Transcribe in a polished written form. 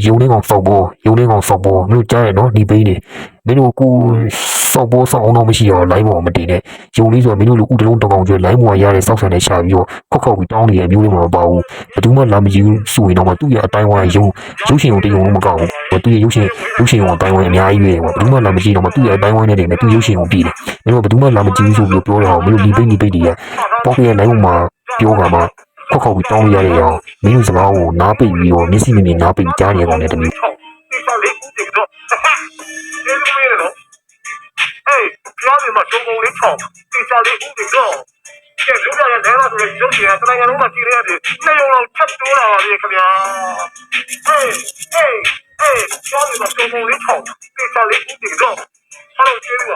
有那个扫波，没有家人喏，你背的，没有顾扫波扫那么些啊，来我们的呢，有你说没有顾这种当工具，来我家的扫上来下雨哦，靠当的没有那么包，不嘛那么就所以那么对呀，台湾有些用的用那么高，对有些用台湾俩月嘛，不嘛那么就那么对呀，台湾那里面对有些用比的，没有不嘛那么就说有标了，没有你背的呀，包括来我嘛标干嘛？靠တောင်းရရအောင်မင်းတို့စကားကိုနားပိတ်ပြီးတော့မျက်စိမမြင်နားပိတ်ကြားနေကောင်နဲ့တမျိုးပြောနေမှာချုံကုန်လေးချောင်းတေချာလေးဦးတွေတော့ကဲလူပြရဲ့လဲလာဆိုရင်ရုပ်ရှင်ကတနိုင်ငံလုံးမှာကြည့်ရတဲ့နှစ်ရုံလောက်ထပ်တိုးလာပါပြီခင်ဗျာပြောနေမှာချုံကုန်လေးချောင်းတေချာလေးဦးတွေတော့အားလုံးကျေးဇူးပါ